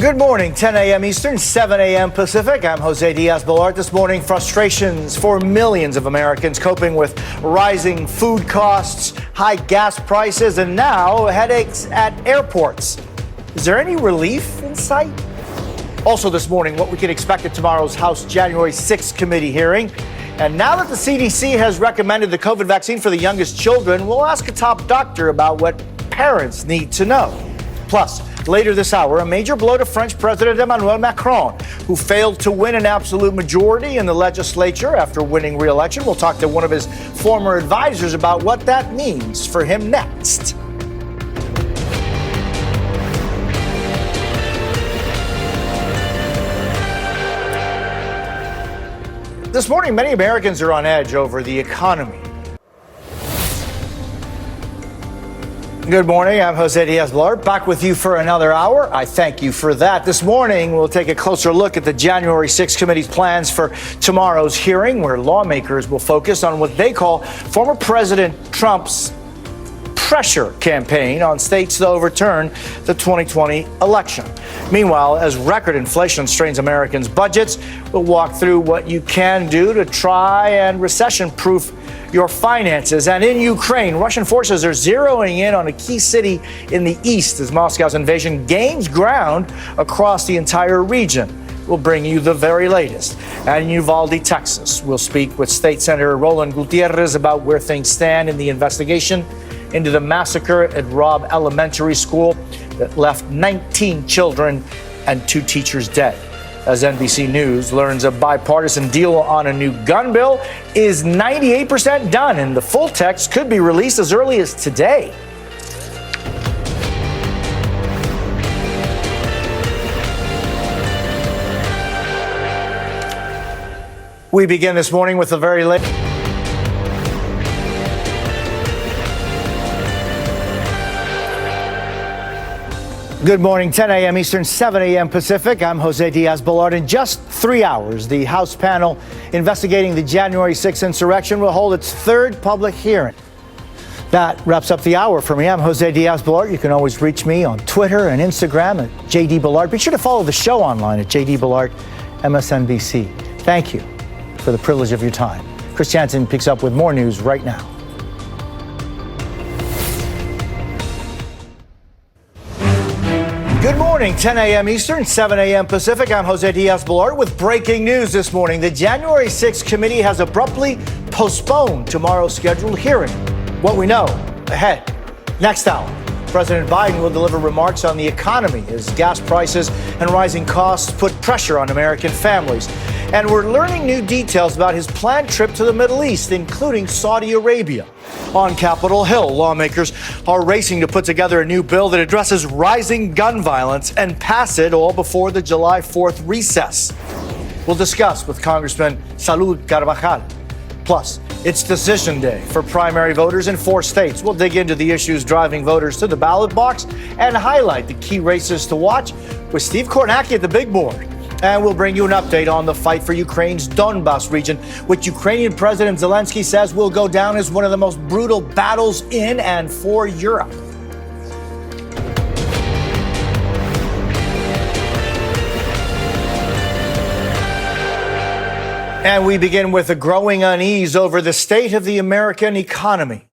Good morning, 10 a.m. Eastern, 7 a.m. Pacific. I'm Jose Diaz-Balart. This morning, frustrations for millions of Americans coping with rising food costs, high gas prices, and now headaches at airports. Is there any relief in sight? Also this morning, what we can expect at tomorrow's House January 6th committee hearing. And now that the CDC has recommended the COVID vaccine for the youngest children, we'll ask a top doctor about what parents need to know. Plus, later this hour, a major blow to French President Emmanuel Macron, who failed to win an absolute majority in the legislature after winning re-election. We'll talk to one of his former advisors about what that means for him next. This morning, many Americans are on edge over the economy. Good morning, I'm Jose Diaz-Balart, back with you for another hour. I thank you for that. This morning, we'll take a closer look at the January 6th committee's plans for tomorrow's hearing, where lawmakers will focus on what they call former President Trump's pressure campaign on states to overturn the 2020 election. Meanwhile, as record inflation strains Americans' budgets, we'll walk through what you can do to try and recession-proof your finances. And in Ukraine, Russian forces are zeroing in on a key city in the east as Moscow's invasion gains ground across the entire region. We'll bring you the very latest. And in Uvalde, Texas, we'll speak with State Senator Roland Gutierrez about where things stand in the investigation into the massacre at Robb Elementary School that left 19 children and 2 teachers dead. As NBC News learns, a bipartisan deal on a new gun bill is 98% done, and the full text could be released as early as today. We begin this morning with the very late. Good morning, 10 a.m. Eastern, 7 a.m. Pacific. I'm Jose Diaz-Balart. In just 3 hours, the House panel investigating the January 6th insurrection will hold its third public hearing. That wraps up the hour for me. I'm Jose Diaz-Balart. You can always reach me on Twitter and Instagram at JD Balart. Be sure to follow the show online at JD Balart MSNBC. Thank you for the privilege of your time. Chris Jansen picks up with more news right now. Good morning, 10 a.m. Eastern, 7 a.m. Pacific. I'm Jose Diaz-Balart with breaking news this morning. The January 6th committee has abruptly postponed tomorrow's scheduled hearing. What we know ahead. Next hour, President Biden will deliver remarks on the economy as gas prices and rising costs put pressure on American families. And we're learning new details about his planned trip to the Middle East, including Saudi Arabia. On Capitol Hill, lawmakers are racing to put together a new bill that addresses rising gun violence and pass it all before the July 4th recess. We'll discuss with Congressman Salud Carvajal. Plus, it's decision day for primary voters in 4 states. We'll dig into the issues driving voters to the ballot box and highlight the key races to watch with Steve Kornacki at the big board. And we'll bring you an update on the fight for Ukraine's Donbas region, which Ukrainian President Zelensky says will go down as one of the most brutal battles in and for Europe. And we begin with a growing unease over the state of the American economy.